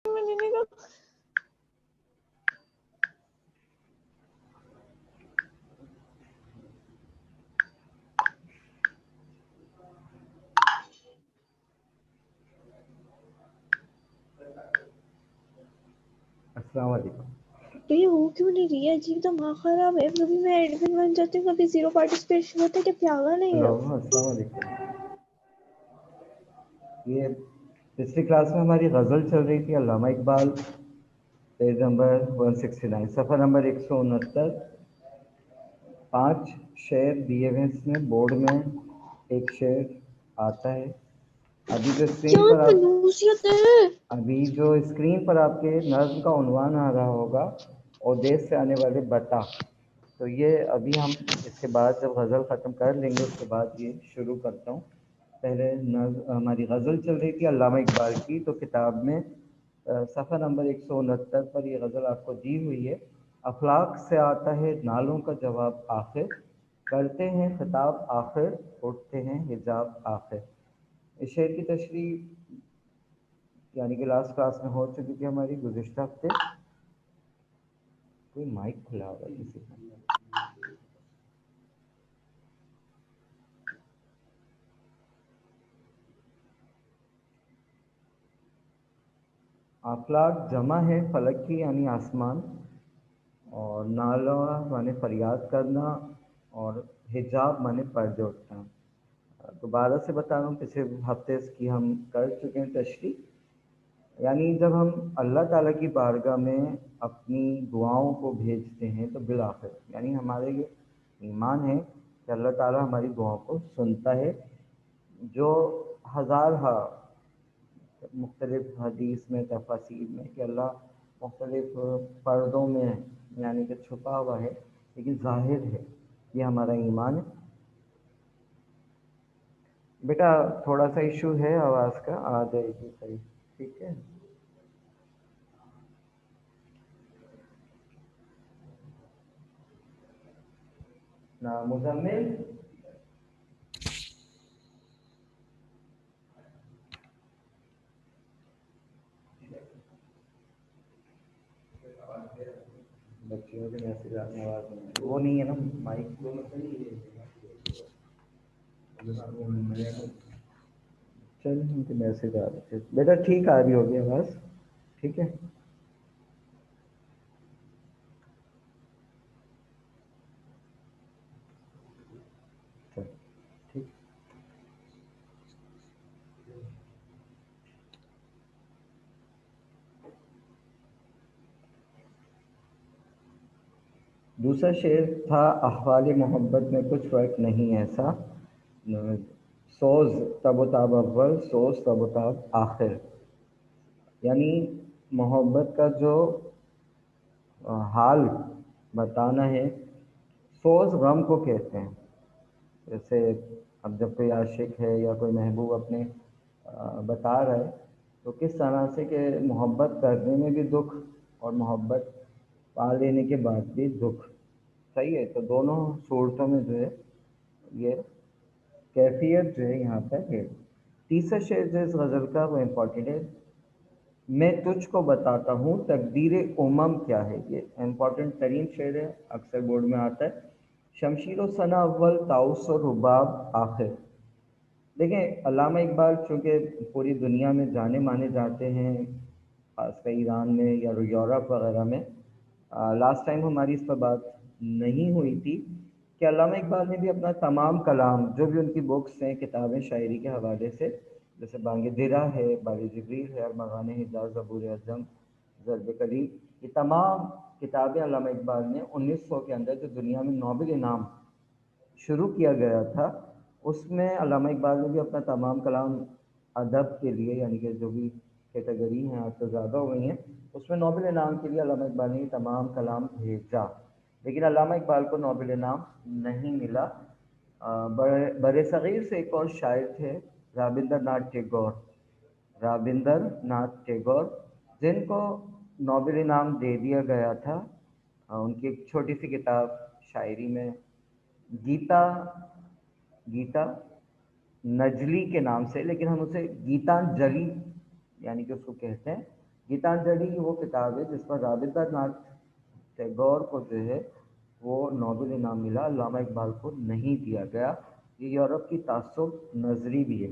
میں لینے کا السلام علیکم. تو یہ ہو کیوں نہیں رہی ہے؟ عجیب دماغ خراب ہے. کبھی میں ایڈمن بن جاتی ہوں, کبھی زیرو پارٹیسپیشن ہوتا ہے. کہ پیاگا نہیں ہلو ہے. السلام علیکم. یہ پچھلی کلاس میں ہماری غزل چل رہی تھی علامہ اقبال, پیج نمبر 169, صفحہ نمبر 169. 5 شعر دیے ہوئے اس میں بورڈ میں, ایک شعر آتا ہے. ابھی جو کیا اسکرین پر کنوزیت ہے. آپ کے نظم کا عنوان آ رہا ہوگا, اور دیش سے آنے والے بتا. تو یہ ابھی ہم اس کے بعد جب غزل ختم کر لیں گے اس کے بعد یہ شروع کرتا ہوں. پہلے ہماری غزل چل رہی تھی علامہ اقبال کی, تو کتاب میں صفحہ نمبر 169 پر یہ غزل آپ کو دی ہوئی ہے. افلاک سے آتا ہے نالوں کا جواب آخر, کرتے ہیں خطاب آخر, اٹھتے ہیں حجاب آخر. اس شعر کی تشریح یعنی کہ لاسٹ کلاس میں ہو چکی تھی ہماری گزشتہ ہفتے. کوئی مائک کھلا ہوگا کسی کا. افلاک جمع ہے فلک کی یعنی آسمان, اور نالا مانے فریاد کرنا, اور حجاب مانے پردے اٹھنا. دوبارہ سے بتا رہا ہوں, پچھلے ہفتے اس کی ہم کر چکے ہیں تشریح. یعنی جب ہم اللہ تعالیٰ کی بارگاہ میں اپنی دعاؤں کو بھیجتے ہیں تو بالآخر یعنی ہمارے یہ ایمان ہے کہ اللہ تعالیٰ ہماری دعاؤں کو سنتا ہے. جو ہزار مختلف حدیث میں تفاسیر میں کہ اللہ مختلف پردوں میں یعنی کہ چھپا ہوا ہے, لیکن ظاہر ہے. یہ ہمارا ایمان ہے. بیٹا تھوڑا سا ایشو ہے آواز کا, آ جائے گی صحیح, ٹھیک ہے. نا مزمل, بچیوں کے میسج آنے آواز نہیں, وہ نہیں ہے نا مائک, چل ان کے میسج آ رہے تھے. بیٹا ٹھیک آ رہی ہوگی آواز, ٹھیک ہے. چل ٹھیک. دوسرا شعر تھا احوال محبت میں کچھ فرق نہیں ایسا, سوز تب و تاب اول, سوز تب و تاب آخر. یعنی محبت کا جو حال بتانا ہے, سوز غم کو کہتے ہیں. جیسے اب جب کوئی عاشق ہے یا کوئی محبوب اپنے بتا رہا ہے, تو کس طرح سے کہ محبت کرنے میں بھی دکھ اور محبت پا لینے کے بعد بھی دکھ, صحیح ہے. تو دونوں صورتوں میں جو ہے یہ کیفیت جو ہے یہاں پر ہے. تیسرا شعر جو اس غزل کا وہ امپورٹنٹ ہے, میں تجھ کو بتاتا ہوں تقدیر امم کیا ہے. یہ امپورٹنٹ ترین شعر ہے, اکثر بورڈ میں آتا ہے. شمشیر و ثنا اول, طاؤس و رباب آخر. دیکھیں علامہ اقبال چونکہ پوری دنیا میں جانے مانے جاتے ہیں, خاص کر ایران میں یا یورپ وغیرہ میں. لاسٹ ٹائم ہماری اس پر بات نہیں ہوئی تھی کہ علامہ اقبال نے بھی اپنا تمام کلام جو بھی ان کی بکس ہیں کتابیں شاعری کے حوالے سے, جیسے بانگ درا ہے, بار جبریل ہے, ارمغان حجاز, زبور اعظم, ضرب کلیم, یہ تمام کتابیں علامہ اقبال نے 1900 کے اندر جو دنیا میں نوبل انعام شروع کیا گیا تھا اس میں علامہ اقبال نے بھی اپنا تمام کلام ادب کے لیے, یعنی کہ جو بھی کیٹیگری ہیں آج تو زیادہ ہو گئی ہیں, اس میں نوبل انعام کے لیے علامہ اقبال نے تمام کلام بھیجا. لیکن علامہ اقبال کو نوبل انعام نہیں ملا. بر صغیر سے ایک اور شاعر تھے رابندر ناتھ ٹیگور, رابندر ناتھ ٹیگور, جن کو نوبل انعام دے دیا گیا تھا. ان کی ایک چھوٹی سی کتاب شاعری میں گیتا, گیتا نجلی کے نام سے, لیکن ہم اسے گیتانجلی یعنی کہ اس کو کہتے ہیں. गीतांजलि वो किताब है जिस पर रविंद्रनाथ टैगोर को जो है वो नोबेल इनाम मिला, अल्लामा इकबाल को नहीं दिया गया। ये यूरोप की तासुब नजरी भी है।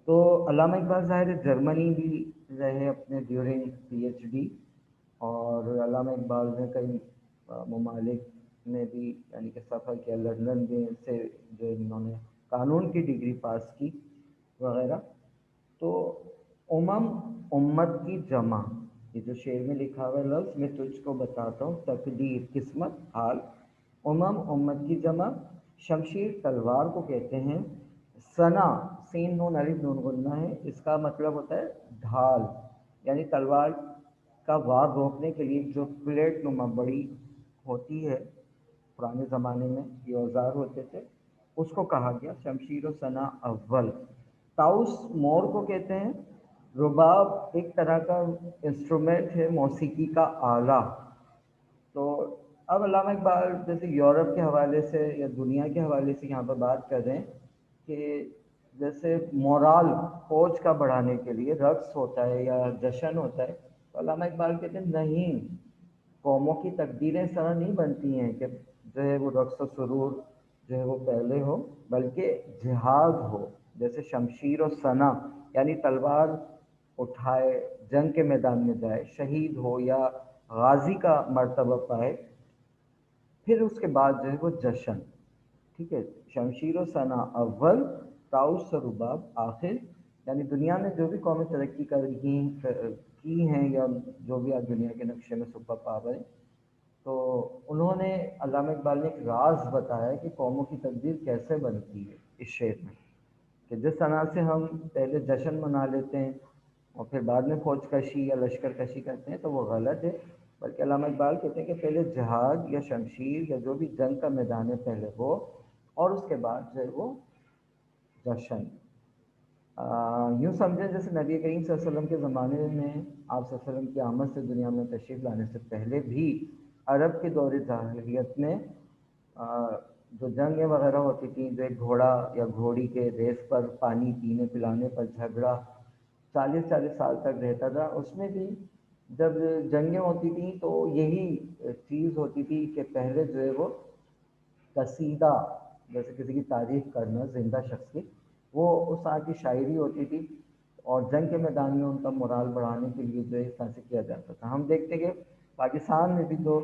तो अल्लामा इकबाल ज़ाहिर है जर्मनी भी रहे अपने ड्यूरिंग पीएचडी, और अल्लामा इकबाल ने कई ममालिक में भी यानी कि सफ़र किया, लंदन में से जो इन्होंने कानून की डिग्री पास की वगैरह। तो उमम उम्मत की जमा, ये जो शेर में लिखा हुआ लफ्ज़ मैं तुझको बताता हूँ, तकदीर किस्मत हाल। उमम उम्मत की जमा, शमशीर तलवार को कहते हैं। सना सीन नून अलिफ नून गुन्ना है, इसका मतलब होता है ढाल, यानी तलवार का वार रोकने के लिए जो प्लेट नुमा बड़ी होती है, पुराने ज़माने में ये औजार होते थे, उसको कहा गया शमशीर व सना अव्वल। ताउस मोर को कहते हैं। रुबाब एक तरह का इंस्ट्रूमेंट है, मौसीकी का आला। तो अब अल्लामा इकबाल जैसे यूरोप के हवाले से या दुनिया के हवाले से यहाँ पर बात कर रहे हैं कि जैसे मोराल फौज का बढ़ाने के लिए रक्स होता है या जश्न होता है, तो अल्लामा इकबाल कहते हैं नहीं, कौमों की तकदीरें इस तरह नहीं बनती हैं कि जो है वो रक्स और सुरूर जो है वो पहले हो, बल्कि जिहाद हो। जैसे शमशीर और सना यानी तलवार उठाए, जंग के मैदान में जाए, शहीद हो या गाजी का मर्तबा पाए, फिर उसके बाद जो है वो जश्न। ठीक है, शमशीर व सना अव्वल, ताउस और रुबाब आखिर। यानी दुनिया में जो भी कौमें तरक्की की हैं या जो भी आज दुनिया के नक्शे में सुपर पावर है, तो उन्होंने अल्लामा इकबाल ने एक राज बताया कि कौमों की तकदीर कैसे बनती है इस शेर में, कि जिस तरह से हम पहले जश्न मना लेते हैं और फिर बाद में फौज कशी या लश्कर कशी करते हैं, तो वो गलत है। बल्कि अल्लामा इकबाल कहते हैं कि पहले जहाद या शमशीर या जो भी जंग का मैदान है पहले हो, और उसके बाद जो है वो जश्न। यूँ समझें जैसे नबी करीम सल्लल्लाहु अलैहि वसल्लम के ज़माने में आप सल्लल्लाहु अलैहि वसल्लम की आमद से दुनिया में तशरीफ़ लाने से पहले भी अरब के दौर जाहिलियत में जो जंगें वगैरह होती थी, जो एक घोड़ा या घोड़ी के रेस पर पानी पीने पिलाने पर झगड़ा 40-40 साल तक रहता था, उसमें भी जब जंगें होती थी तो यही चीज़ होती थी कि पहले जो है वो कसीदा, जैसे किसी की तारीफ़ करना जिंदा शख्स की, वो उस तरह की शायरी होती थी, और जंग के मैदान में उनका मोराल बढ़ाने के लिए जो है इस तरह से किया जाता था। हम देखते हैं कि पाकिस्तान में भी तो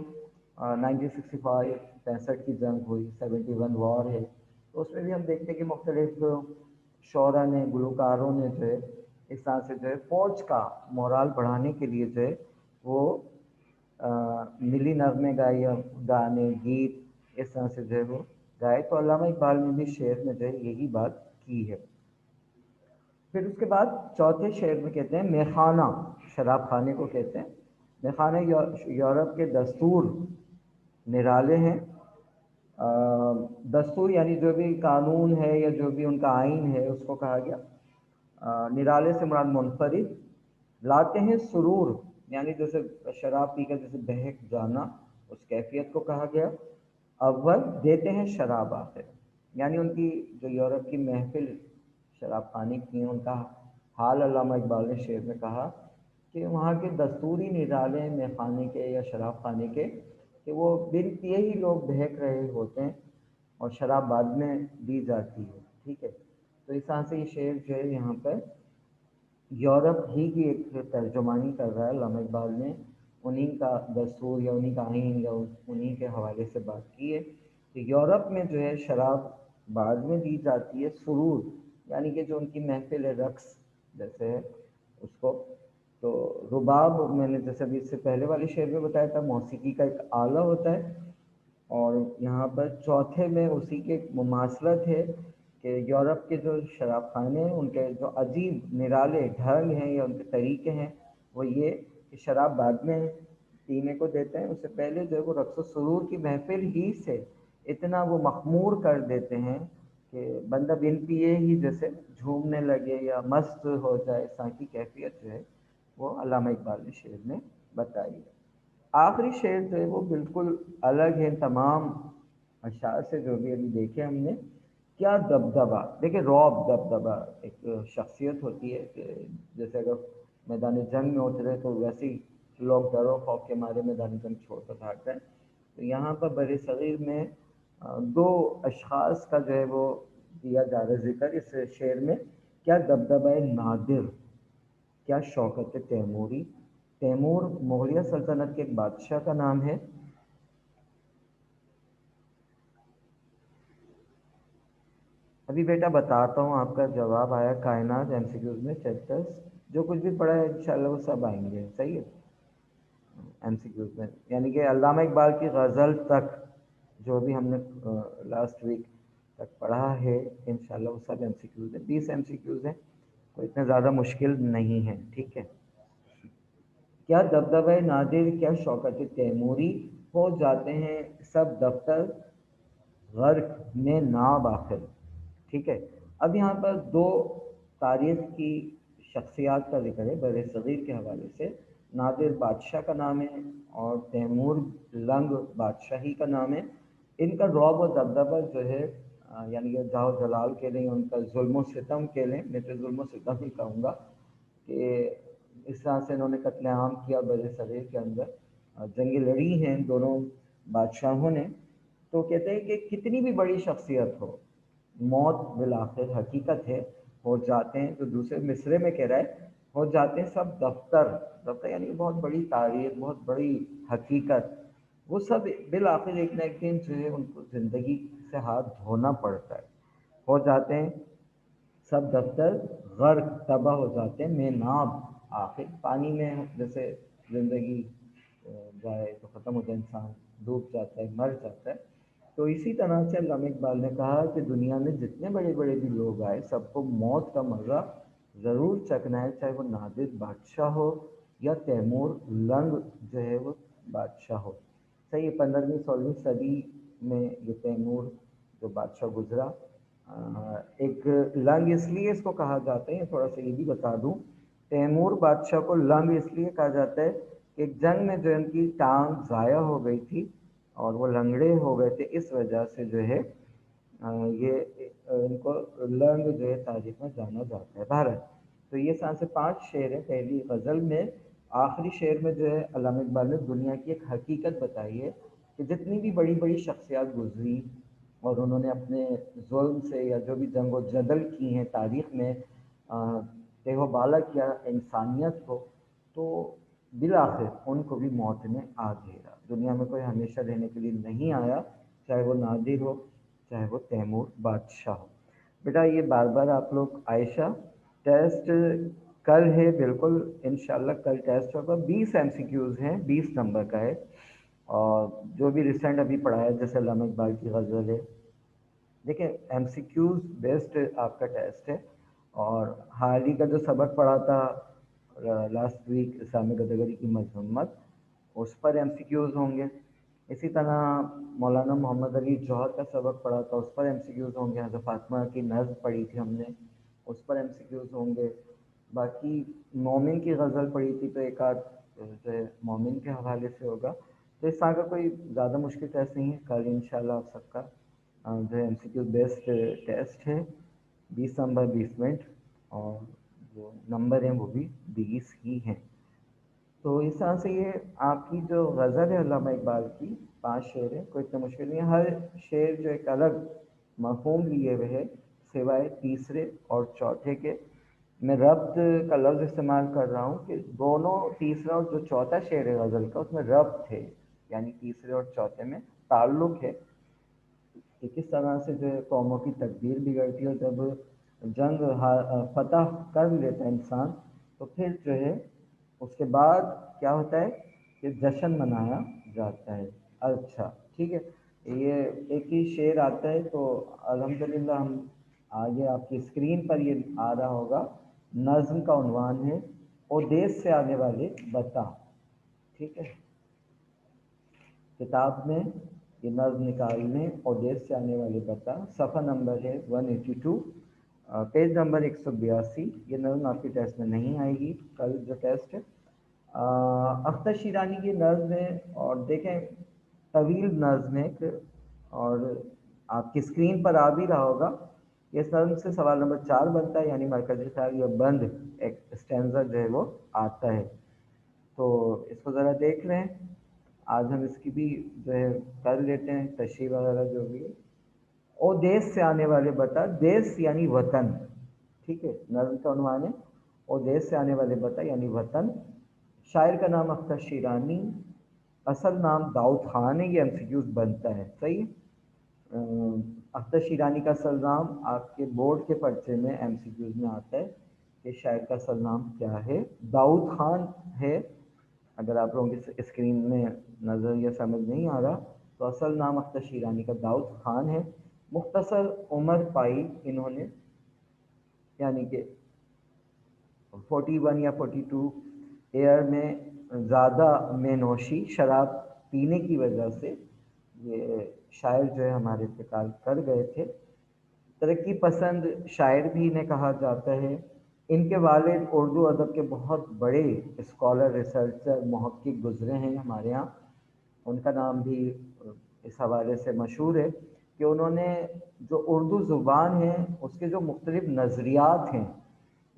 1965 की जंग हुई, 71 वॉर है, तो उसमें भी हम देखते हैं कि मुख्तलिफ शोरा ने, गुलकारों ने जो है इस तरह से जो है फ़ौज का मोराल बढ़ाने के लिए जो है वो मिली नगमे गाए या गाने गीत इस तरह से जो है वो गाए। तो अल्लामा इकबाल ने भी शेर में जो है यही बात की है। फिर उसके बाद चौथे शेर में कहते हैं मेखाना, शराब खाने को कहते हैं। मेखाने यूरोप के दस्तूर निराले हैं। दस्तूर यानी जो भी कानून है या जो भी उनका आइन है उसको कहा गया। निराले से मुराद मुनफरिद। लाते हैं सुरूर, यानी जैसे शराब पीकर जैसे बहक जाना, उस कैफियत को कहा गया। अव्वल देते हैं शराब आखिर, यानी उनकी जो यूरोप की महफिल शराब खाने की है, उनका हाल अल्लामा इकबाल ने शेर में कहा कि वहाँ के दस्तूरी निराले हैं में खाने के या शराब खाने के, कि वो बिन पिए ही लोग बहक रहे होते हैं और शराब बाद में दी जाती है। ठीक है, तो इस तरह से ये शेर जो है यहाँ पर यूरोप ही की एक तर्जुमानी कर रहा है अल्लामा इकबाल ने, उन्हीं का दस्तूर या उन्हीं का आइन या उन्हीं के हवाले से बात की है कि यूरोप में जो है शराब बाद में दी जाती है, सुरूर यानी कि जो उनकी महफिल है, रक्स जैसे है उसको। तो रुबाब मैंने जैसे अभी इससे पहले वाले शेर में बताया था, मौसीकी का एक आला होता है। और यहाँ पर चौथे में उसी के मुमासलत है कि यूरोप के जो शराब खाने हैं उनके जो अजीब निराले ढंग हैं या उनके तरीके हैं, वो ये कि शराब बाद में पीने को देते हैं, उससे पहले जो है वो रक्स सुरूर की महफिल ही से इतना वो मखमूर कर देते हैं कि बंदा बिन पिए ही जैसे झूमने लगे या मस्त हो जाए, इस तरह की कैफियत जो है वो अल्लामा इकबाल ने शेर में बताई है। आखिरी शेर जो है वो बिल्कुल अलग है तमाम अशार से जो भी अभी देखे हमने। क्या दबदबा, देखिए रौब दबदबा एक शख्सियत होती है कि जैसे अगर میدان جنگ میں اترے تو ویسے ہی لوگ ڈر و خوف کے مارے میدان جنگ چھوڑ کر بھاگتے ہیں. تو یہاں پر بر صغیر میں دو اشخاص کا جو ہے وہ دیا جا رہا ذکر اس شعر میں. کیا دبدبہ نادر، کیا شوکت تیموری. تیمور مغلیہ سلطنت کے ایک بادشاہ کا نام ہے. ابھی بیٹا بتاتا ہوں، آپ کا جواب آیا کائنات ایم سی کیوز میں چیپٹرز جو کچھ بھی پڑھا ہے انشاءاللہ وہ سب آئیں گے. صحیح ہے ایم سی کیوز میں، یعنی کہ علامہ اقبال کی غزل تک جو بھی ہم نے لاسٹ ویک تک پڑھا ہے انشاءاللہ وہ سب ایم سی کیوز ہیں. 20 ایم سی کیوز ہیں، کوئی اتنا زیادہ مشکل نہیں ہے. ٹھیک ہے. کیا دبدبہ نادر، کیا شوکت تیموری، ہو جاتے ہیں سب دفتر غرق میں ناب آخر. ٹھیک ہے. اب یہاں پر دو تاریخ کی شخصیات کا ذکر ہے بر صغیر کے حوالے سے. نادر بادشاہ کا نام ہے اور تیمور لنگ بادشاہی کا نام ہے. ان کا رعب و دبدبہ جو ہے یعنی کہ جاہ و جلال کے لیں، ان کا ظلم و ستم کے لیں، میں تو ظلم و ستم ہی کہوں گا کہ اس طرح سے انہوں نے قتل عام کیا بر صغیر کے اندر. جنگیں لڑی ہیں دونوں بادشاہوں نے. تو کہتے ہیں کہ کتنی بھی بڑی شخصیت ہو، موت بالآخر حقیقت ہے. ہو جاتے ہیں، تو دوسرے مصرے میں کہہ رہا ہے ہو جاتے ہیں سب دفتر. دفتر یعنی بہت بڑی تاریخ، بہت بڑی حقیقت، وہ سب بالآخر ایک نہ ایک دن جو ہے ان کو زندگی سے ہاتھ دھونا پڑتا ہے. ہو جاتے ہیں سب دفتر غرق، تباہ ہو جاتے ہیں میں ناب آخر. پانی میں جیسے زندگی جائے تو ختم ہو جائے، انسان ڈوب جاتا ہے، مر جاتا ہے. تو اسی طرح سے علامہ اقبال نے کہا کہ دنیا میں جتنے بڑے بڑے بھی لوگ آئے سب کو موت کا مزہ ضرور چکھنا ہے، چاہے وہ نادر بادشاہ ہو یا تیمور لنگ جو ہے وہ بادشاہ ہو. صحیح. 15ویں 16ویں صدی میں یہ تیمور جو بادشاہ گزرا، ایک لنگ اس لیے اس کو کہا جاتا ہے، تھوڑا سا یہ بھی بتا دوں، تیمور بادشاہ کو لنگ اس لیے کہا جاتا ہے کہ ایک جنگ میں جو ان کی ٹانگ ضائع ہو گئی تھی اور وہ لنگڑے ہو گئے تھے، اس وجہ سے جو ہے یہ ان کو لنگ جو ہے تاریخ میں جانا جاتا ہے. بہرحال تو یہ سان سے 5 شعر ہیں. پہلی غزل میں آخری شعر میں جو ہے علامہ اقبال نے دنیا کی ایک حقیقت بتائی ہے کہ جتنی بھی بڑی بڑی شخصیات گزری اور انہوں نے اپنے ظلم سے یا جو بھی جنگ و جدل کی ہیں تاریخ میں تہ و بالا کیا انسانیت کو، تو بالآخر ان کو بھی موت نے آ گھیرا. دنیا میں کوئی ہمیشہ رہنے کے لیے نہیں آیا، چاہے وہ نادر ہو چاہے وہ تیمور بادشاہ ہو. بیٹا یہ بار بار آپ لوگ عائشہ ٹیسٹ کل ہے، بالکل انشاءاللہ کل ٹیسٹ ہوگا. 20 ایم سی کیوز ہیں، 20 نمبر کا ہے. اور جو بھی ریسنٹ ابھی پڑھایا جیسے علامہ اقبال کی غزل ہے، دیکھیں ایم سی کیوز بیسڈ آپ کا ٹیسٹ ہے. اور حال ہی کا جو سبق پڑھا تھا لاسٹ ویک اسلامی گدگری کی مذمت، اس پر ایم سی کیوز ہوں گے. اسی طرح مولانا محمد علی جوہر کا سبق پڑھا تھا، اس پر ایم سی کیوز ہوں گے. حضرت فاطمہ کی نظم پڑھی تھی ہم نے، اس پر ایم سی کیوز ہوں گے. باقی مومن کی غزل پڑھی تھی تو ایک آدھ جو ہے مومن کے حوالے سے ہوگا. تو اس طرح کا کوئی زیادہ مشکل ٹیسٹ نہیں ہے. کل انشاءاللہ آپ سب کا جو ہے ایم سی کیو بیسڈ ٹیسٹ ہے. 20 نمبر 20 منٹ اور جو نمبر ہیں وہ بھی 20 ہی ہیں. تو اس طرح سے یہ آپ کی جو غزل ہے علامہ اقبال کی 5 شعر ہے، کوئی اتنا مشکل نہیں ہے. ہر شعر جو ایک الگ مفہوم لیے ہوئے ہے سوائے تیسرے اور چوتھے کے. میں ربط کا لفظ استعمال کر رہا ہوں کہ دونوں تیسرا اور جو چوتھا شعر ہے غزل کا اس میں ربط ہے، یعنی تیسرے اور چوتھے میں تعلق ہے کہ کس طرح سے جو ہے قوموں کی تقدیر بگڑتی ہے. جب جنگ فتح کر لیتا ہے انسان تو پھر جو ہے اس کے بعد کیا ہوتا ہے کہ جشن منایا جاتا ہے. اچھا ٹھیک ہے، یہ ایک ہی شعر آتا ہے تو الحمدللہ ہم آگے آپ کی اسکرین پر یہ آ رہا ہوگا. نظم کا عنوان ہے او دیس سے آنے والے بتا. ٹھیک ہے، کتاب میں یہ نظم نکال لیں اور دیس سے آنے والے بتا. صفحہ نمبر ہے 182، پیج نمبر 182. یہ نظم آپ کے ٹیسٹ میں نہیں آئے گی کل جو ٹیسٹ ہے. اختر شیرانی کی نظم ہے اور دیکھیں طویل نظم ہے اور آپ کی اسکرین پر آ بھی رہا ہوگا. یہ اس نظم سے سوال نمبر 4 بنتا ہے، یعنی مرکزی خیال یا بند ایک اسٹینزا جو ہے وہ آتا ہے. تو اس کو ذرا دیکھ لیں. آج ہم اس کی بھی جو ہے کر لیتے ہیں تشریح وغیرہ جو بھی ہے. او دیس سے آنے والے بتا، دیس یعنی وطن، ٹھیک ہے، نظم کا عنوان ہے او دیس سے آنے والے بتا یعنی وطن. شاعر کا نام اختر شیرانی، اصل نام داؤد خان ہے. یہ ایم سی کیوز بنتا ہے، صحیح. اختر شیرانی کا اصل نام آپ کے بورڈ کے پرچے میں ایم سی کیوز میں آتا ہے کہ شاعر کا اصل نام کیا ہے. داؤد خان ہے. اگر آپ لوگوں کی اسکرین میں نظر یا سمجھ نہیں آ رہا تو اصل نام اختر شیرانی کا داؤد خان ہے. مختصر عمر پائی انہوں نے، یعنی کہ 41 یا 42 ایئر میں زیادہ میں نوشی شراب پینے کی وجہ سے یہ شاعر جو ہے ہمارے انتقال کر گئے تھے. ترقی پسند شاعر بھی انہیں کہا جاتا ہے. ان کے والد اردو ادب کے بہت بڑے اسکالر، ریسرچر، محقق گزرے ہیں ہمارے یہاں. ان کا نام بھی اس حوالے سے مشہور ہے کہ انہوں نے جو اردو زبان ہے اس کے جو مختلف نظریات ہیں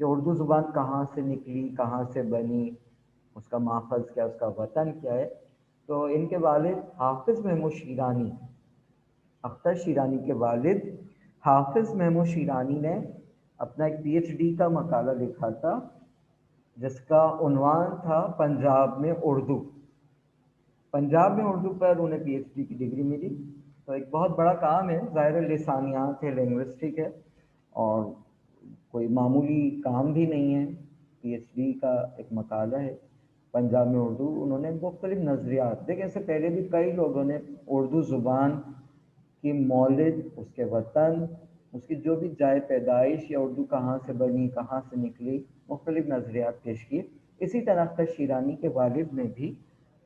کہ اردو زبان کہاں سے نکلی، کہاں سے بنی، اس کا ماخذ کیا، اس کا وطن کیا ہے. تو ان کے والد حافظ محمود شیرانی، اختر شیرانی کے والد حافظ محمود شیرانی نے اپنا ایک پی ایچ ڈی کا مقالہ لکھا تھا جس کا عنوان تھا پنجاب میں اردو. پنجاب میں اردو پر انہیں پی ایچ ڈی کی ڈگری ملی. تو ایک بہت بڑا کام ہے، ظاہر لسانیات ہے، لنگوسٹک ہے، اور کوئی معمولی کام بھی نہیں ہے. پی ایچ ڈی کا ایک مقالہ ہے پنجاب میں اردو. انہوں نے مختلف نظریات دیکھیں، اس سے پہلے بھی کئی لوگوں نے اردو زبان کی مولد، اس کے وطن، اس کی جو بھی جائے پیدائش یا اردو کہاں سے بنی، کہاں سے نکلی، مختلف نظریات پیش کیے. اسی طرح اختر شیرانی کے والد نے بھی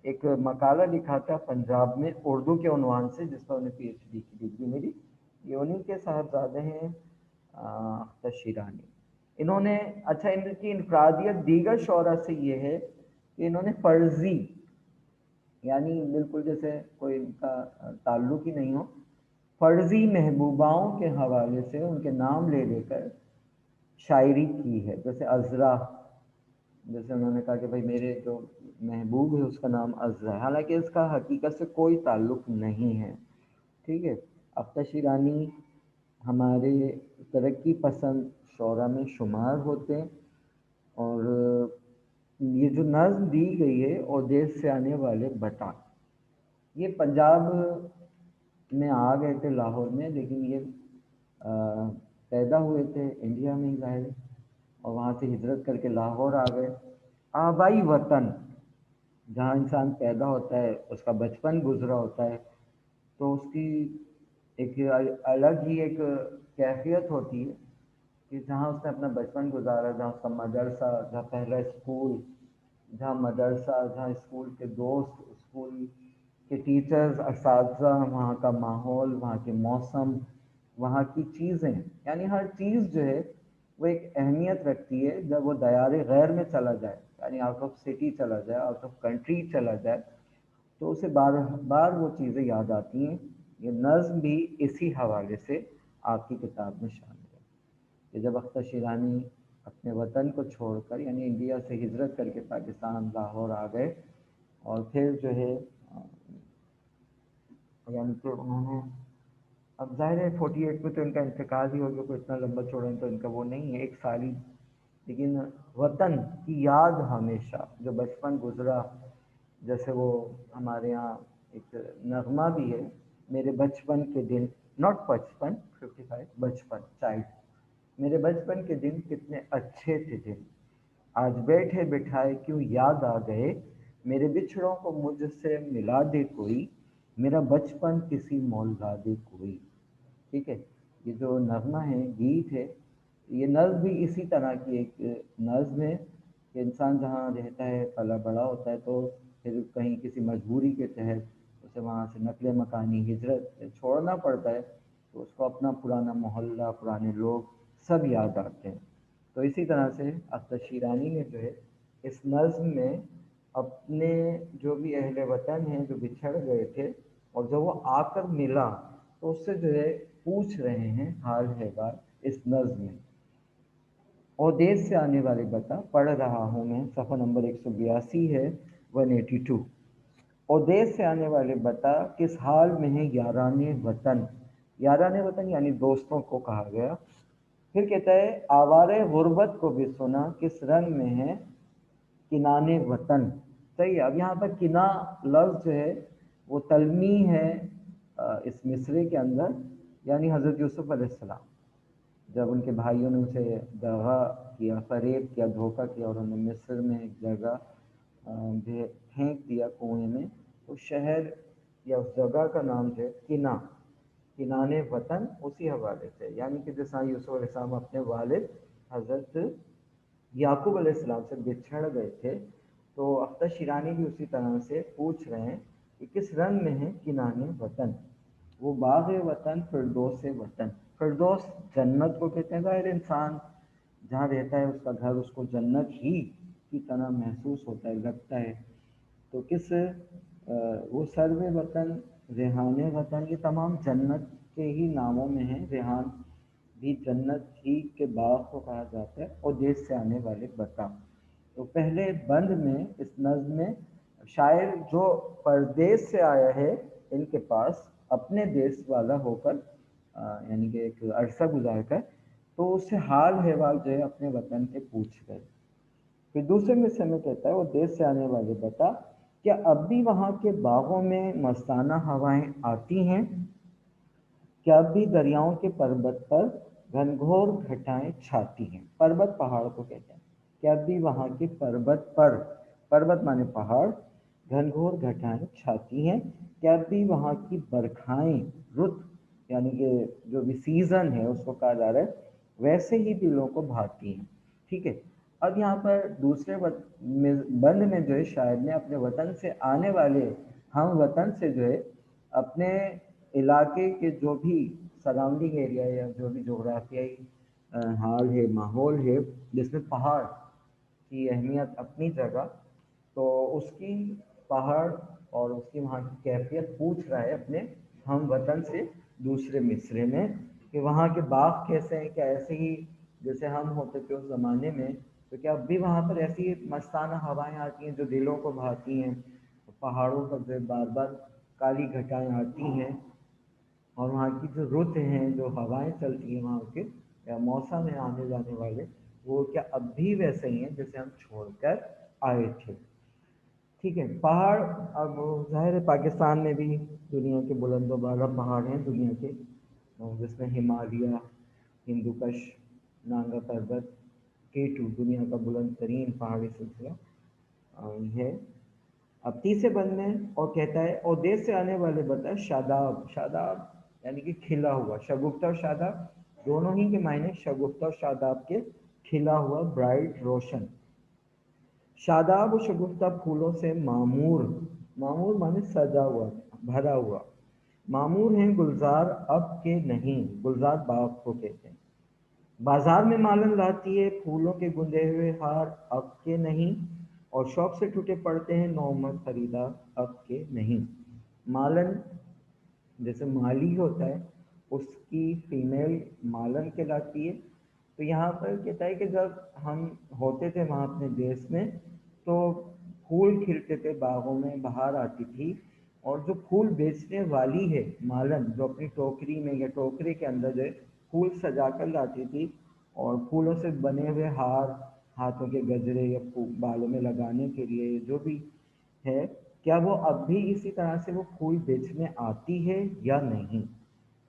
ایک مقالہ لکھا تھا پنجاب میں اردو کے عنوان سے، جس پر انہیں پی ایچ ڈی کی ڈگری ملی. یہ انہیں کے صاحبزادے ہیں اختر شیرانی. انہوں نے اچھا، ان کی انفرادیت دیگر شعراء سے یہ ہے کہ انہوں نے فرضی، یعنی بالکل جیسے کوئی ان کا تعلق ہی نہیں ہو، فرضی محبوباؤں کے حوالے سے ان کے نام لے لے کر شاعری کی ہے. جیسے عذرا، جیسے انہوں نے کہا کہ بھائی میرے جو محبوب ہے اس کا نام عذرا ہے، حالانکہ اس کا حقیقت سے کوئی تعلق نہیں ہے، ٹھیک ہے. اختر شیرانی ہمارے ترقی پسند شعراء میں شمار ہوتے ہیں. اور یہ جو نظم دی گئی ہے اور دیس سے آنے والے بتا، یہ پنجاب میں آ گئے تھے لاہور میں، لیکن یہ پیدا ہوئے تھے انڈیا میں ہی ظاہر، اور وہاں سے ہجرت کر کے لاہور آ گئے. آبائی وطن جہاں انسان پیدا ہوتا ہے، اس کا بچپن گزرا ہوتا ہے، تو اس کی ایک الگ ہی ایک کیفیت ہوتی ہے کہ جہاں اس نے اپنا بچپن گزارا، جہاں اس کا مدرسہ، جہاں پہلا اسکول، جہاں مدرسہ، جہاں اسکول کے دوست، اسکول کے ٹیچرز، اساتذہ، وہاں کا ماحول، وہاں کے موسم، وہاں کی چیزیں، یعنی ہر چیز جو ہے وہ ایک اہمیت رکھتی ہے. جب وہ دیار غیر میں چلا جائے، یعنی آؤٹ آف سٹی چلا جائے، آؤٹ آف کنٹری چلا جائے، تو اسے بار بار وہ چیزیں یاد آتی ہیں. یہ نظم بھی اسی حوالے سے آپ کی کتاب میں شامل ہے کہ جب اختر شیرانی اپنے وطن کو چھوڑ کر، یعنی انڈیا سے ہجرت کر کے پاکستان لاہور آ گئے، اور پھر جو ہے یعنی کہ انہوں نے، اب ظاہر ہے 48 میں تو ان کا انتقال ہی ہو گیا، کوئی اتنا لمبا چوڑا تو ان کا وہ نہیں ہے، ایک سال ہی، لیکن وطن کی یاد ہمیشہ، جو بچپن گزرا. جیسے وہ ہمارے یہاں ایک نغمہ بھی ہے، میرے بچپن کے دن، ناٹ بچپن 55، بچپن چائلڈ، میرے بچپن کے دن کتنے اچھے تھے دن، آج بیٹھے بٹھائے کیوں یاد آ گئے، میرے بچھڑوں کو مجھ سے ملا دے کوئی، میرا بچپن کسی مول لا دے کوئی. ٹھیک ہے. یہ جو نغمہ ہے، گیت ہے، یہ نظم بھی اسی طرح کی ایک نظم ہے کہ انسان جہاں رہتا ہے، پلا بڑا ہوتا ہے، تو پھر کہیں کسی مجبوری کے تحت اسے وہاں سے نقل مکانی، ہجرت چھوڑنا پڑتا ہے، تو اس کو اپنا پرانا محلہ، پرانے لوگ سب یاد آتے ہیں. تو اسی طرح سے اختر شیرانی نے جو ہے اس نظم میں اپنے جو بھی اہل وطن ہیں جو بچھڑ گئے تھے، اور جب وہ آ کر ملا تو اس سے جو ہے پوچھ رہے ہیں حال ہے بات इस नज़्म में। ओदेस से आने वाले बता, पढ़ रहा हूँ मैं, सफ़ा नंबर 182 है, 182। ओदेस से आने वाले बता, किस हाल में है याराने वतन। याराने वतन यानी दोस्तों को कहा गया। फिर कहता है आवारे गुर्बत को भी सुना, किस रंग में है किनाने वतन। सही है। अब यहाँ पर किना लफ्ज़ जो है वो तलमी है इस मिसरे के अंदर, यानी हज़रत यूसुफ़ अलैहिस्सलाम जब उनके भाइयों ने उसे दगा किया, फरेब किया, धोखा किया और उन्हें मिस्र में एक जगह फेंक दिया कुएं में, तो शहर या उस जगह का नाम जो है किना, किनाने वतन, उसी हवाले से। यानी कि जैसा यूसुफ अलैहिस्सलाम अपने वालिद हज़रत याकूब अलैहिस्सलाम से बिछड़ गए थे, तो अख्तर शिरानी भी उसी तरह से पूछ रहे हैं कि किस रंग में है किनाने वतन। वो बाग़ वतन, फिरदौस वतन। फिरदौस जन्नत को कहते हैं। ज़ाहिर इंसान जहाँ रहता है उसका घर उसको जन्नत ही की तरह महसूस होता है, लगता है। तो किस वो सर्व वतन, रेहान वतन, ये तमाम जन्नत के ही नामों में हैं। रेहान भी जन्नत ही के बाग को कहा जाता है। और देश से आने वाले बता, तो पहले बंद में इस नज़्म में शायर जो परदेश से आया है इनके पास अपने देश वाला होकर, यानी कि एक अरसा गुजार कर, तो उससे हाल अहवाल जो है अपने वतन के पूछ गए। फिर दूसरे मिसरे में कहता है वो देश से आने वाले बता, क्या अब भी वहाँ के बागों में मस्ताना हवाएं आती हैं, क्या अब भी दरियाओं के पर्वत पर घनघोर घटाएं छाती हैं। पर्वत पहाड़ को कहते हैं। क्या अब भी वहाँ के पर्वत पर, पर्वत माने पहाड़, घनघोर घटाएं छाती हैं। क्या अब भी वहाँ की बरखाएं, रुत यानी कि जो भी सीज़न है उसको कहा जा रहा है, वैसे ही दिलों को भाती हैं। ठीक है। अब यहाँ पर दूसरे बंद में जो है शायर ने अपने वतन से आने वाले हम वतन से जो है अपने इलाके के जो भी सराउंडिंग एरिया या जो भी जोग्राफियाई हाल है, माहौल है, जिसमें पहाड़ की अहमियत अपनी जगह, तो उसकी पहाड़ और उसकी वहाँ की कैफियत पूछ रहा है अपने हम वतन से दूसरे मिसरे में कि वहाँ के बाग कैसे हैं। क्या ऐसे ही जैसे हम होते थे उस ज़माने में, तो क्या अब भी वहाँ पर ऐसी मस्ताना हवाएं आती हैं जो दिलों को भाती हैं। पहाड़ों पर जो बार बार काली घटाएं आती हैं, और वहाँ की जो रुत हैं, जो हवाएं चलती हैं वहाँ के, या मौसम है आने जाने वाले, वो क्या अब भी वैसे ही हैं जैसे हम छोड़कर आए थे। ठीक है। पहाड़, अब जाहिर है पाकिस्तान में भी दुनिया के बुलंद बाला पहाड़ हैं दुनिया के, जिसमें हिमालय, हिंदुकश, नांगा पर्वत, K2 दुनिया का बुलंद तरीन पहाड़ी सिलसिला है। अब तीसरे बंद में और कहता है और देश से आने वाले बता, शादाब, शादाब यानी कि खिला हुआ। शगुफ्ता और शादाब दोनों ही के मायने शगुफ्ता और शादाब के खिला हुआ, ब्राइट, रोशन। शादाब और शगुफ्ता फूलों से मामूर, मामूर माने सजा हुआ, भरा हुआ। मामूर हैं गुलजार अब के नहीं, गुलजार बाग को कहते हैं। बाजार में मालन लाती है फूलों के गुंदे हुए हार अब के नहीं, और शौक से टूटे पड़ते हैं नौमर खरीदार अब के नहीं। मालन जैसे माली होता है, उसकी फीमेल मालन कहलाती है। तो यहाँ पर कहता है कि जब हम होते थे वहाँ अपने देश में, तो फूल खिलते थे बागों में, बहार आती थी, और जो फूल बेचने वाली है मालन, जो अपनी टोकरी में या टोकरे के अंदर जो है फूल सजा कर लाती थी, और फूलों से बने हुए हार, हाथों के गजरे या बालों में लगाने के लिए जो भी है, क्या वो अब भी इसी तरह से वो फूल बेचने आती है या नहीं।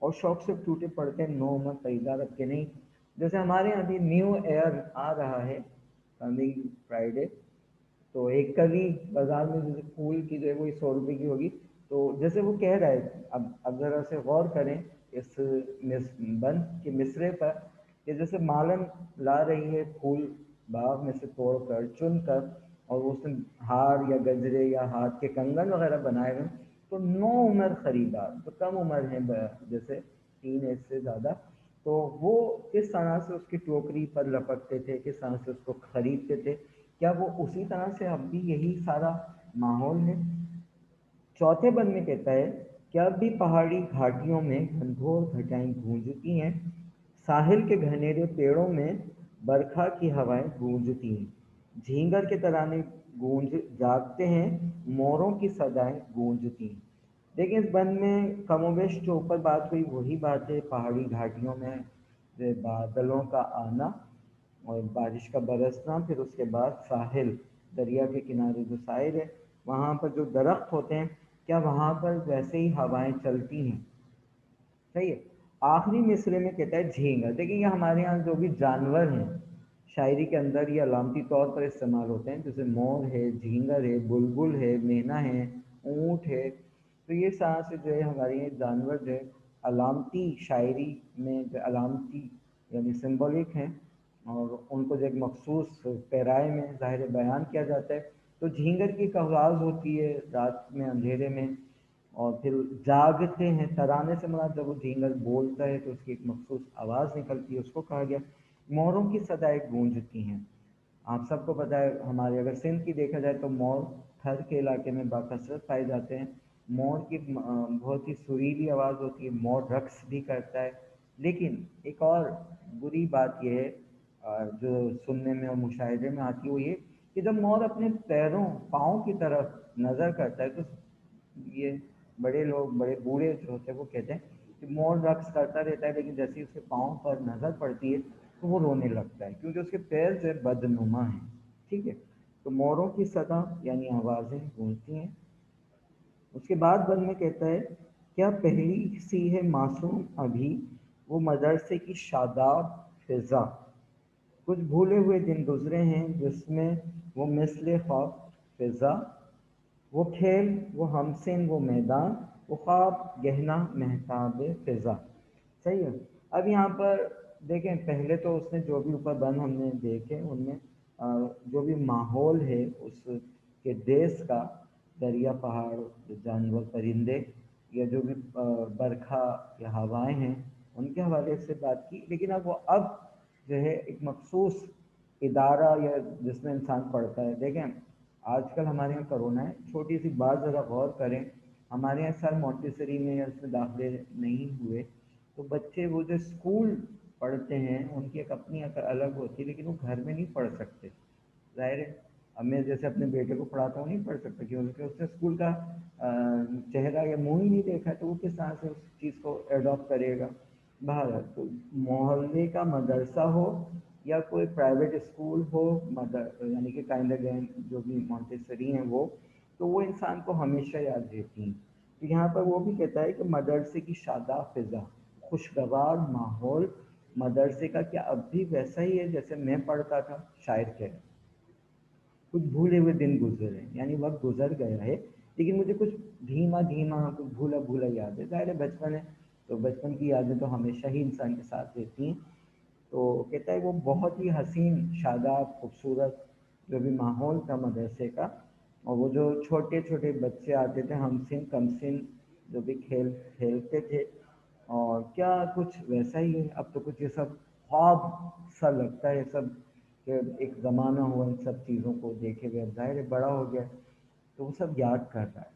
और शौक से टूटे पड़ते हैं नो मत खरीदार अब के नहीं। जैसे हमारे यहाँ अभी न्यू ईयर आ रहा है, कमिंग फ्राइडे, तो एक कली बाजार में जैसे फूल की जो है वो 100 रुपये की होगी। तो जैसे वो कह रहा है, अब ज़रा से गौर करें इस बंद के मिसरे पर, कि जैसे मालन ला रही है फूल बाग में से तोड़ कर, चुन कर, और उसमें हार या गजरे या हाथ के कंगन वगैरह बनाए हुए, तो नो उम्र खरीदार, तो कम उम्र है जैसे 3 एज से ज़्यादा, तो वो किस तरह से उसकी टोकरी पर लपकते थे, किस तरह से उसको खरीदते थे, क्या वो उसी तरह से अब भी यही सारा माहौल है। चौथे बंद में कहता है कि अब भी पहाड़ी घाटियों में घनघोर घटाएं गूंजती हैं, साहिल के घनेरे पेड़ों में बरखा की हवाएं गूंजती हैं, झींगर के तराने गूंज जागते हैं, मोरों की सदाएं गूंजती हैं। देखिए इस बंद में कमोवेश जो ऊपर बात हुई वही बात है, पहाड़ी घाटियों में जो बादलों का आना और बारिश का बरसना, फिर उसके बाद साहिल दरिया के किनारे जो साहिल है वहाँ पर जो दरख्त होते हैं, क्या वहाँ पर वैसे ही हवाएं चलती हैं? सही है। आखिरी मिसरे में कहता है झींगा। देखिए ये हमारे यहाँ जो भी जानवर हैं शायरी के अंदर ये अलामती तौर पर इस्तेमाल होते हैं, जैसे मोर है, झींगर है, बुलबुल है, मैना है, ऊँट है। तो ये सारा से जो है हमारे ये जानवर जो है अलामती शायरी में जो अलामती यानी सिंबॉलिक हैं और उनको जो एक मखसूस पैराए में ज़ाहिर बयान किया जाता है। तो झींगर की एक आवाज़ होती है रात में अंधेरे में, और फिर जागते हैं, तराने से मुराद जब वो झींगर बोलता है तो उसकी एक मखसूस आवाज़ निकलती है, उसको कहा गया। मोरों की सदाएं गूंजती हैं। आप सबको पता है हमारे अगर सिंध की देखा जाए तो मोर थर के इलाके में बाकसरत पाए जाते हैं। मोर की बहुत ही सुरीली आवाज़ होती है, मोर रक्स भी करता है। लेकिन एक और बुरी बात यह है जो सुनने में और मुशाहिदे में आती है, वो ये कि जब मोर अपने पैरों पाँव की तरफ नज़र करता है तो ये बड़े लोग बड़े बूढ़े जो होते हैं वो कहते हैं कि मोर रक्स करता रहता है, लेकिन जैसे ही उसके पाँव पर नज़र पड़ती है तो वो रोने लगता है, क्योंकि उसके पैर जो है बदनुमा हैं। ठीक है। तो मोरों की सदा यानी आवाज़ें गूंजती हैं। उसके बाद बंद में कहता है, क्या पहली सी है मासूम अभी वो मदरसे की शादाब फिजा, कुछ भूले हुए दिन गुजरे हैं जिसमें वो मिसले ख्वाब फिजा, वो खेल वो हमसिन वो मैदान, वो ख्वाब गहना महताब फिजा। सही है। अब यहाँ पर देखें, पहले तो उसने जो भी ऊपर बंद हमने देखे उनमें जो भी माहौल है उसके देश का, दरिया पहाड़ जानवर परिंदे या जो भी बरखा या हवाएं हैं उनके हवाले से बात की। लेकिन अब जो है एक मखसूस इदारा या जिसमें इंसान पढ़ता है। देखें आजकल हमारे यहाँ कोरोना है, छोटी सी बात ज़रा गौर करें, हमारे यहाँ साल मॉन्टेसरी में या उसमें दाखिले नहीं हुए तो बच्चे वो जो स्कूल पढ़ते हैं उनकी एक अपनी अकल अलग होती है, लेकिन वो घर में नहीं पढ़ सकते। ज़ाहिर है, अब मैं जैसे अपने बेटे को पढ़ाता हूँ नहीं पढ़ सकता, क्योंकि उसने स्कूल का चेहरा या मुंह ही नहीं देखा, तो वो किस तरह से उस चीज़ को एडॉप्ट करेगा। बाहर तो मोहल्ले का मदरसा हो या कोई प्राइवेट स्कूल हो, मदर यानी कि काइंडरगार्टन जो भी मॉन्टेसरी हैं वो, तो वो इंसान को हमेशा याद रहती हैं। तो यहाँ पर वो भी कहता है कि मदरसे की शादाब फिज़ा, खुशगवार माहौल मदरसे का क्या अब भी वैसा ही है जैसे मैं पढ़ता था? शायर कह रहे हैं। कुछ भूले हुए दिन गुजरे, यानी वक्त गुजर गया है लेकिन मुझे कुछ धीमा धीमा कुछ भूला भूला याद है। ज़ाहिर है बचपन है, तो बचपन की यादें तो हमेशा ही इंसान के साथ रहती हैं। तो कहता है वो बहुत ही हसीन शादाब खूबसूरत जो भी माहौल था मदरसे का, और वो जो छोटे छोटे बच्चे आते थे हमसिन कमसिन जो भी खेल खेलते थे, और क्या कुछ वैसा ही है? अब तो कुछ ये सब ख्वाब सा लगता है सब, कि एक ज़माना हुआ इन सब चीज़ों को देखे हुए, अब ज़ाहिर है बड़ा हो गया, तो वो सब याद कर रहा है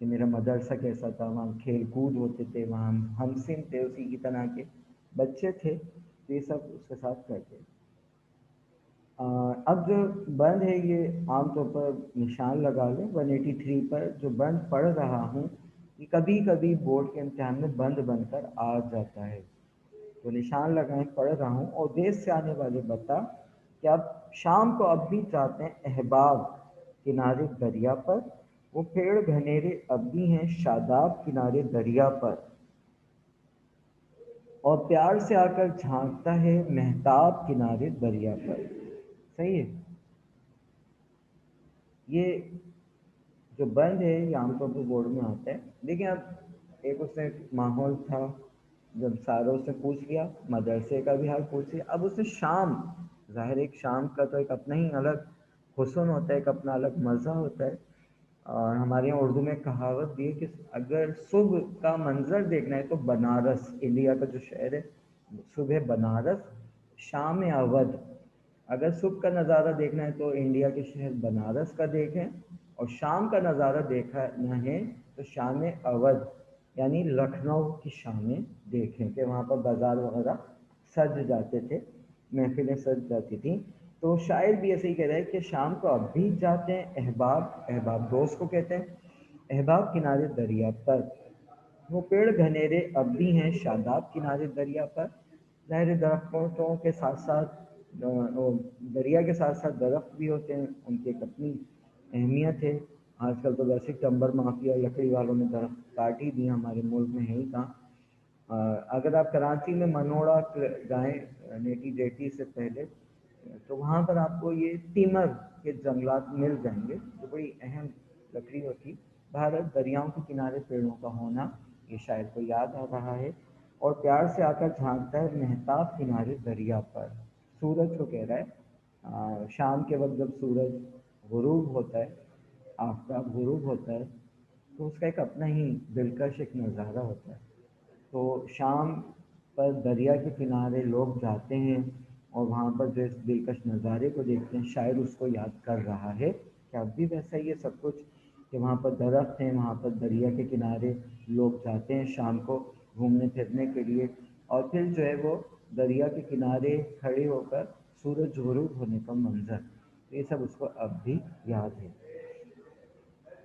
कि मेरा मदरसा कैसा था, वहाँ खेल कूद होते थे, वहाँ हमसिन थे उसी की तरह के बच्चे थे, तो ये सब उसके साथ करते हैं। अब जो बंद है ये आमतौर पर निशान लगा लें 183 पर, जो बंद पढ़ रहा हूँ ये कभी कभी बोर्ड के इम्तिहान में बंद बनकर आ जाता है। तो निशान लगाएं, पढ़ रहा हूँ। और देश से आने वाले बता कि अब शाम को अब भी जाते हैं अहबाब किनारे दरिया पर, वो पेड़ घनेरे अब भी हैं शादाब किनारे दरिया पर, और प्यार से आकर झांकता है महताब किनारे दरिया पर। सही है। ये जो बंद है ये आमतौर पर बोर्ड में आता है। देखिए अब एक उसने माहौल था, जब सारों से पूछ लिया, मदरसे का भी हाल पूछ लिया, अब उसने शाम, ज़ाहिर एक शाम का तो एक अपना ही अलग हुस्न होता है, एक अपना अलग मज़ा होता है। और हमारे यहाँ उर्दू में कहावत भी है कि अगर सुबह का मंजर देखना है तो बनारस, इंडिया का जो शहर है, सुबह बनारस, शाम अवध। अगर सुबह का नज़ारा देखना है तो इंडिया के शहर बनारस का देखें, और शाम का नज़ारा देखना है तो शाम अवध यानी लखनऊ की शामें देखें कि वहाँ पर बाज़ार वगैरह सज जाते थे, महफिलें सज जाती थी। तो शायर भी ऐसे ही कह रहा है कि शाम को अब भी जाते हैं अहबाब, अहबाब दोस्त को कहते हैं, अहबाब किनारे दरिया पर, वो पेड़ घनेरे अब भी हैं शादाब किनारे दरिया पर। ज़ाहिर दरख्तों के साथ साथ दरिया के साथ साथ दरख्त भी होते हैं, उनकी एक अपनी अहमियत है। आजकल तो वैसे टम्बर माफिया लकड़ी वालों ने दरख्त काट ही दिए, हमारे मुल्क में है ही कहाँ। अगर आप कराची में मनोड़ा जाएँ नेटी जेटी से पहले, तो वहाँ पर आपको ये टीमर के जंगलात मिल जाएंगे, जो बड़ी अहम लकड़ी होती। भारत दरियाओं के किनारे पेड़ों का होना ये शायर को याद आ रहा है, और प्यार से आकर झांकता है मेहताब किनारे दरिया पर। सूरज को कह रहा है शाम के वक्त जब सूरज गुरूब होता है, आफताब गुरूब होता है, तो उसका एक अपना ही दिलकश एक नज़ारा होता है। तो शाम पर दरिया के किनारे लोग जाते हैं और वहाँ पर जो इस दिलकश नज़ारे को देखते हैं, शायर उसको याद कर रहा है कि अब भी वैसा ही है सब कुछ, कि वहाँ पर दरख्त हैं, वहाँ पर दरिया के किनारे लोग जाते हैं शाम को घूमने फिरने के लिए, और फिर जो है वो दरिया के किनारे खड़े होकर सूरज गुरूब होने का मंजर, ये सब उसको अब भी याद है।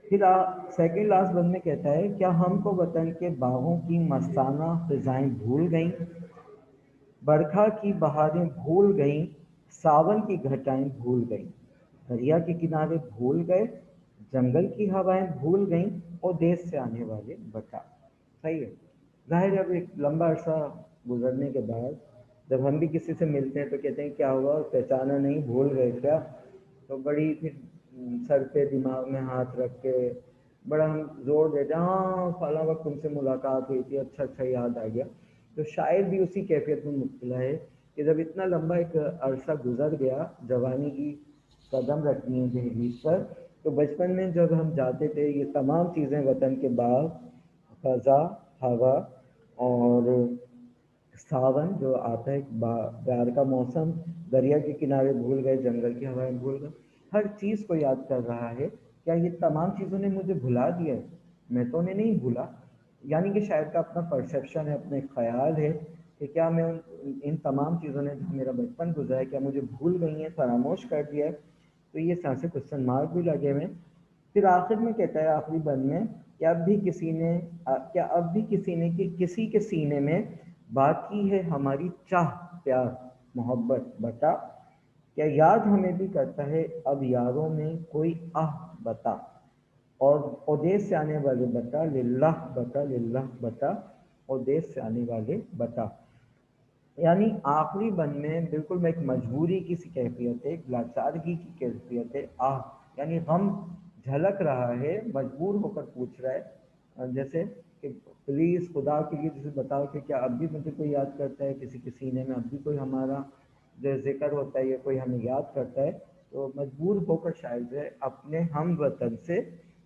फिर सेकंड लास्ट बंद में कहता है, क्या हमको वतन के बागों की मस्ताना फिजाएं भूल गईं, बरखा की बहारें भूल गईं, सावन की घटाएं भूल गईं, दरिया के किनारे भूल गए, जंगल की हवाएं भूल गईं, और देश से आने वाले बता। सही है। जाहिर है अब एक लंबा अरसा गुजरने के बाद जब हम भी किसी से मिलते हैं तो कहते हैं क्या हुआ, पहचाना नहीं, भूल गए क्या। तो बड़ी फिर सर पे दिमाग में हाथ रख के बड़ा हम जोर देते हैं, हाँ फला वक्त तुमसे मुलाकात हुई थी, अच्छा अच्छा याद आ गया। तो शायद भी उसी कैफियत में मुब्तला है कि जब इतना लंबा एक अरसा गुजर गया, जवानी की कदम रखनी है दहलीज पर, तो बचपन में जब हम जाते थे ये तमाम चीज़ें, वतन के बाग, फ़ज़ा, हवा, और सावन जो आता है, प्यार का मौसम, दरिया के किनारे भूल गए, जंगल की हवाएं भूल गए, हर चीज़ को याद कर रहा है। क्या ये तमाम चीज़ों ने मुझे भुला दिया है? मैं तो उन्हें नहीं भूला। यानी कि शायद का अपना परसेप्शन है, अपने ख्याल है कि क्या मैं इन तमाम चीज़ों ने जो मेरा बचपन गुजरा है क्या मुझे भूल गई हैं, फरामोश कर दिया है। तो ये सांस से क्वेश्चन मार्क भी लगे हुए। फिर आखिर में कहता है आखिरी बंद में, क्या अब भी किसी ने कि किसी के सीने में बाकी है हमारी चाह, प्यार, मोहब्बत, बता, क्या याद हमें भी करता है अब यारों में कोई आह, बता, और देश से आने वाले बता, लिल्लाह बता, लिल्लाह बता, और देश से आने वाले बता। यानी आखिरी बंद में बिल्कुल में एक मजबूरी की सी कैफियत है, एक लाचारगी की कैफियत है, आह यानी गम झलक रहा है, मजबूर होकर पूछ रहा है, जैसे कि प्लीज़ खुदा के लिए जैसे बताओ कि क्या अब भी मुझे कोई याद करता है, किसी के सीने में अब भी कोई हमारा जो जिक्र होता है या कोई हमें याद करता है। तो मजबूर होकर शायद जो है अपने हम वतन से,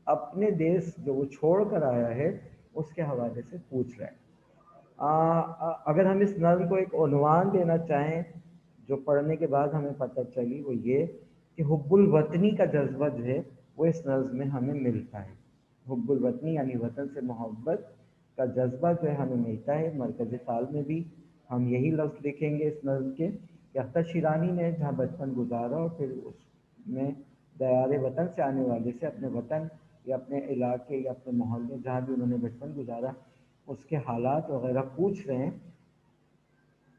अपने देश जो वो छोड़ कर आया है उसके हवाले से पूछ रहा है। अगर हम इस नज़्म को एक उन्वान देना चाहें जो पढ़ने के बाद हमें पता चली, वो ये कि हुब्बुल वतनी का जज्बा जो है वो इस नज़्म में हमें मिलता है। हुब्बुल वतनी यानी वतन से मोहब्बत का जज्बा जो है हमें मिलता है। मरकज़ फ़ाल में भी हम यही लफ्ज़ लिखेंगे इस नज़्म के कि अख्तर शिरानी ने जहाँ बचपन गुजारा और फिर उसमें दयारे वतन से आने वाले से अपने वतन या अपने इलाके या अपने मोहल्ले जहाँ भी उन्होंने बचपन गुजारा उसके हालात वगैरह पूछ रहे हैं।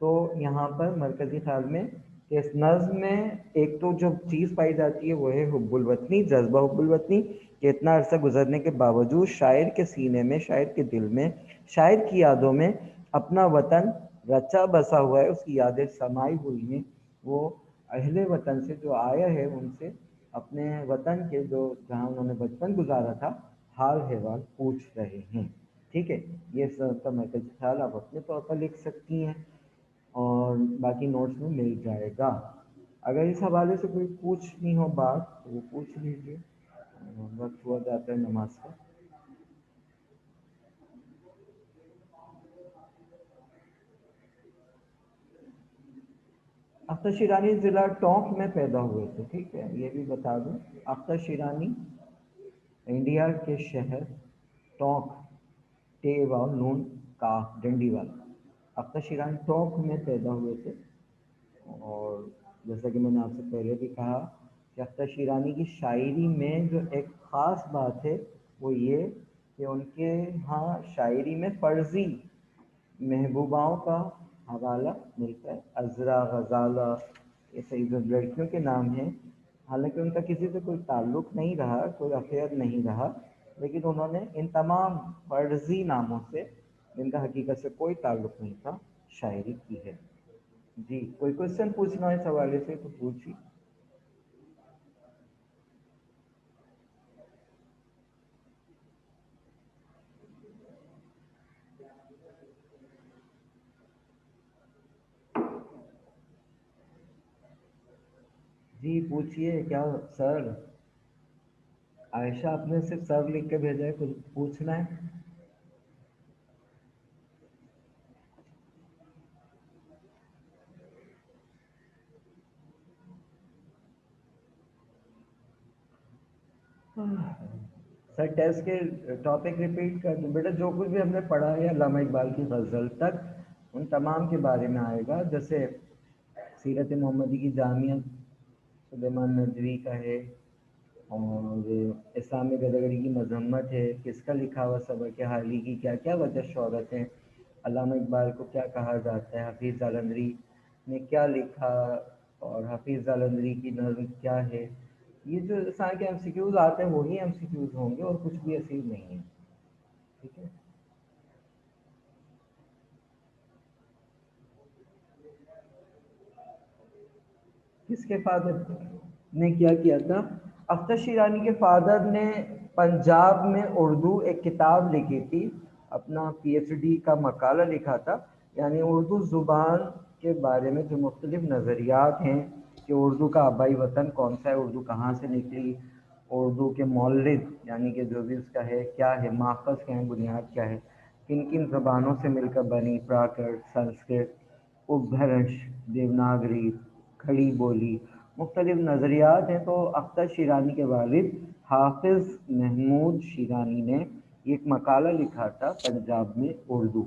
तो यहाँ पर मरकज़ी ख्याल में इस नज़्म में एक तो जो चीज़ पाई जाती है वो है हुब्बुल वतनी, जज्बा हुब्बुल वतनी, कि इतना अरसा गुजरने के बावजूद शायर के सीने में, शायर के दिल में, शायर की यादों में अपना वतन रचा बसा हुआ है, उसकी यादें समाई हुई हैं। वो अहले वतन से जो आया है उनसे अपने वतन के जो जहाँ उन्होंने बचपन गुजारा था हाल अहवाल पूछ रहे हैं। ठीक है, ये सबका मरकज़ी ख्याल आप अपने तौर पर लिख सकती हैं और बाकी नोट्स में मिल जाएगा। अगर इस हवाले से कोई पूछनी हो बात तो वो पूछ लीजिए। वक्त हुआ जाता है नमाज का। अख्तर शिरानी ज़िला टोंक में पैदा हुए थे, ठीक है, ये भी बता दूं। अख्तर शिरानी इंडिया के शहर टोंक, टे वाल नून का डंडी वाला, اختر شیرانی ٹونک میں پیدا ہوئے تھے، اور جیسا کہ میں نے آپ سے پہلے بھی کہا کہ اختر شیرانی کی شاعری میں جو ایک خاص بات ہے وہ یہ کہ ان کے ہاں شاعری میں فرضی محبوباؤں کا حوالہ ملتا ہے، عذرا، غزالہ، یہ صحیح جو لڑکیوں کے نام ہیں، حالانکہ ان کا کسی سے کوئی تعلق نہیں رہا، کوئی افیئر نہیں رہا، لیکن انہوں نے ان تمام فرضی ناموں سے جن کا حقیقت سے کوئی تعلق نہیں تھا شاعری کی ہے۔ جی کوئی کوشچن پوچھنا ہے اس حوالے سے تو پوچھیے۔ جی پوچھیے کیا سر؟ عائشہ آپ نے صرف سر لکھ کے بھیجا ہے، کچھ پوچھنا ہے؟ سر ٹیسٹ کے ٹاپک ریپیٹ کر دوں بیٹا، جو کچھ بھی ہم نے پڑھا ہے علامہ اقبال کی غزل تک ان تمام کے بارے میں آئے گا، جیسے سیرت محمدی کی جامعت سلیمان ندوی کا ہے، اور اسلامی گدگری کی مذمت ہے، کس کا لکھا ہوا سبق حالی کی کیا کیا وجہ شہرت ہے، علامہ اقبال کو کیا کہا جاتا ہے، حفیظ جالندھری نے کیا لکھا، اور حفیظ جالندھری کی نظم کیا ہے، یہ جو سارے کے ایم سی کیوز آتے ہیں وہی ایم سی کیوز ہوں گے اور کچھ بھی ایسی نہیں ہے، ٹھیک ہے؟ کس کے فادر نے کیا تھا؟ اختر شیرانی کے فادر نے پنجاب میں اردو ایک کتاب لکھی تھی، اپنا پی ایچ ڈی کا مقالہ لکھا تھا، یعنی اردو زبان کے بارے میں جو مختلف نظریات ہیں کہ اردو کا آبائی وطن کون سا ہے، اردو کہاں سے نکلی، اردو کے مولد یعنی کہ جو بھی اس کا ہے کیا ہے، ماخذ کیا ہے، بنیاد کیا ہے، کن کن زبانوں سے مل کر بنی، پراکرت، سنسکرت، اپبھرنش، دیوناگری، کھڑی بولی، مختلف نظریات ہیں۔ تو اختر شیرانی کے والد حافظ محمود شیرانی نے ایک مقالہ لکھا تھا پنجاب میں اردو،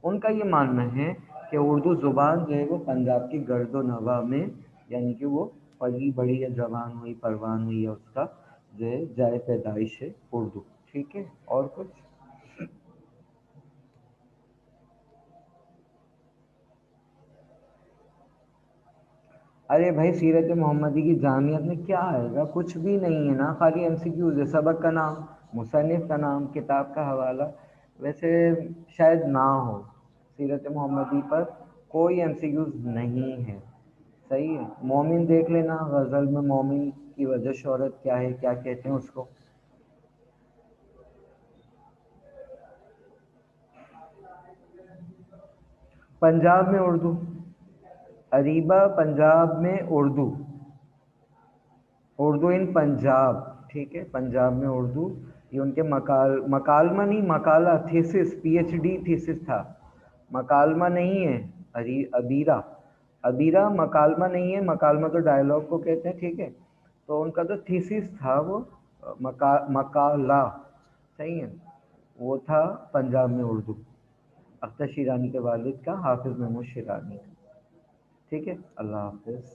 ان کا یہ ماننا ہے کہ اردو زبان جو ہے وہ پنجاب کی گرد و نواح میں، یعنی کہ وہ پلی بڑی یا جوان ہوئی پروان ہوئی ہے، اس کا جو ہے جائے پیدائش ہے اردو، ٹھیک ہے؟ اور کچھ؟ ارے بھائی سیرت محمدی کی جامعت میں کیا آئے گا؟ کچھ بھی نہیں ہے نا، خالی ایم سی کیوز ہے، سبق کا نام، مصنف کا نام، کتاب کا حوالہ، ویسے شاید نہ ہو، سیرت محمدی پر کوئی ایم سی کیوز نہیں ہے، صحیح ہے؟ مومن دیکھ لینا، غزل میں مومن کی وجہ شہرت کیا ہے، کیا کہتے ہیں اس کو؟ پنجاب میں اردو، اریبہ پنجاب میں اردو، اردو ان پنجاب، ٹھیک ہے؟ پنجاب میں اردو، یہ ان کے مکالمہ نہیں، مقالہ، thesis, P H D thesis تھا، مکالمہ نہیں ہے، ابیرہ، ابیرہ مکالمہ نہیں ہے، مکالمہ تو ڈائلاگ کو کہتے ہیں، ٹھیک ہے؟ تو ان کا جو تھیسس تھا وہ مقالہ، صحیح ہے؟ وہ تھا پنجاب میں اردو، اختر شیرانی کے والد کا، حافظ محمود شیرانی کا، ٹھیک ہے؟ اللہ حافظ۔